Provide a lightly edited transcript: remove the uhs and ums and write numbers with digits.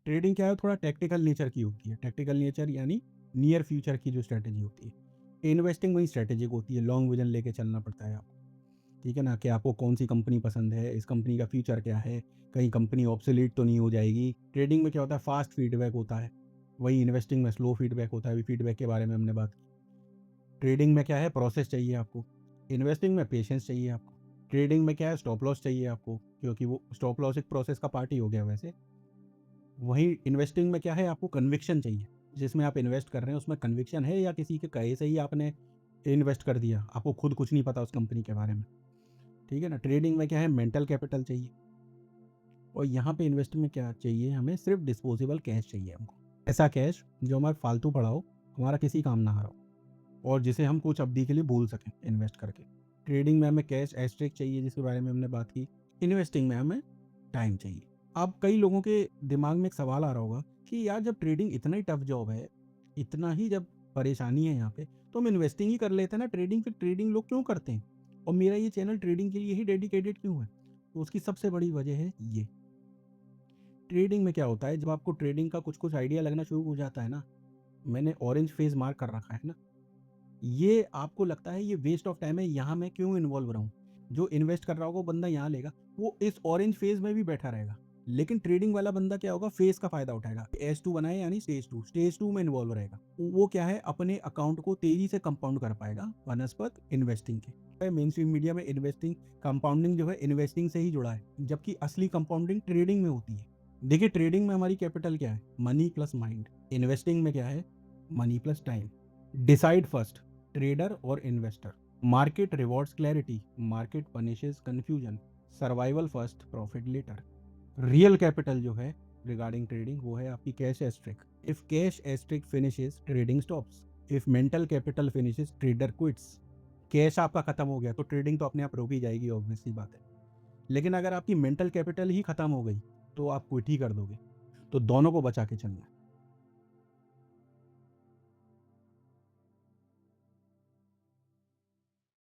Trading क्या है, थोड़ा टैक्टिकल नेचर की होती है। टैक्टिकल नेचर यानी नियर फ्यूचर की जो स्ट्रैटेजी होती है। इन्वेस्टिंग वही स्ट्रैटेजिक होती है, लॉन्ग विजन लेके चलना पड़ता है आपको, ठीक है ना, कि आपको कौन सी कंपनी पसंद है, इस कंपनी का फ्यूचर क्या है, कहीं कंपनी ऑब्सोलीट तो नहीं हो जाएगी। ट्रेडिंग में क्या होता है, फास्ट फीडबैक होता है, वही इन्वेस्टिंग में स्लो फीडबैक होता है। अभी फीडबैक के बारे में हमने बात की। ट्रेडिंग में क्या है, प्रोसेस चाहिए आपको, इन्वेस्टिंग में पेशेंस चाहिए आपको। ट्रेडिंग में क्या है, स्टॉप लॉस चाहिए आपको, क्योंकि वो स्टॉप लॉस एक प्रोसेस का पार्ट ही हो गया वैसे। वहीं इन्वेस्टिंग में क्या है, आपको कन्विक्शन चाहिए, जिसमें आप इन्वेस्ट कर रहे हैं उसमें कन्विक्शन है, या किसी के कहे से ही आपने इन्वेस्ट कर दिया, आपको खुद कुछ नहीं पता उस कंपनी के बारे में, ठीक है ना। ट्रेडिंग में क्या है, मेंटल कैपिटल चाहिए। और यहाँ पे इन्वेस्टिंग में क्या चाहिए, हमें सिर्फ डिस्पोजेबल कैश चाहिए हमको, ऐसा कैश जो हमारा फालतू पड़ा हो, हमारा किसी काम ना आ रहा हो, और जिसे हम कुछ अवधि के लिए भूल सकें इन्वेस्ट करके। ट्रेडिंग में हमें कैश एस्ट्रिक चाहिए, जिसके बारे में हमने बात की। इन्वेस्टिंग में हमें टाइम चाहिए। अब कई लोगों के दिमाग में एक सवाल आ रहा होगा कि यार जब ट्रेडिंग इतना ही टफ जॉब है, इतना ही जब परेशानी है यहाँ पे, तो हम इन्वेस्टिंग ही कर लेते हैं ना। ट्रेडिंग फिर ट्रेडिंग लोग क्यों करते हैं, और मेरा ये चैनल ट्रेडिंग के लिए ही डेडिकेटेड क्यों है? तो उसकी सबसे बड़ी वजह है ये। ट्रेडिंग में क्या होता है, जब आपको ट्रेडिंग का कुछ कुछ आइडिया लगना शुरू हो जाता है ना, मैंने ऑरेंज फेज मार्क कर रखा है ना, ये आपको लगता है ये वेस्ट ऑफ टाइम है, यहाँ मैं क्यों इन्वॉल्व रहूँ। जो इन्वेस्ट कर रहा होगा वो बंदा यहाँ लेगा, वो इस ऑरेंज फेज में भी बैठा रहेगा। लेकिन ट्रेडिंग वाला बंदा क्या होगा, फेज का फायदा उठाएगा। S2 बनाए यानी स्टेज 2 में इन्वॉल्व रहेगा। वो क्या है, अपने अकाउंट को तेजी से कंपाउंड कर पाएगा बनस्पत इन्वेस्टिंग के। मेन स्ट्रीम मीडिया में इन्वेस्टिंग कंपाउंडिंग जो है इन्वेस्टिंग से ही जुड़ा है, जबकि असली कंपाउंडिंग ट्रेडिंग में होती है। देखिए ट्रेडिंग में हमारी कैपिटल क्या है, मनी प्लस माइंड। इन्वेस्टिंग में क्या है, money plus time. Decide first, trader और investor. Market rewards clarity, market punishes confusion. Survival first, profit later. Real capital जो है रिगार्डिंग ट्रेडिंग, वो है आपकी cash asterisk. If cash asterisk finishes, trading stops. If mental capital finishes, trader quits. Cash आपका खत्म हो गया तो ट्रेडिंग तो अपने आप रोक ही जाएगी, ऑब्वियस सी बात है। लेकिन अगर आपकी मेंटल कैपिटल ही खत्म हो गई तो आप क्विट ही कर दोगे। तो दोनों को बचा के चलना है।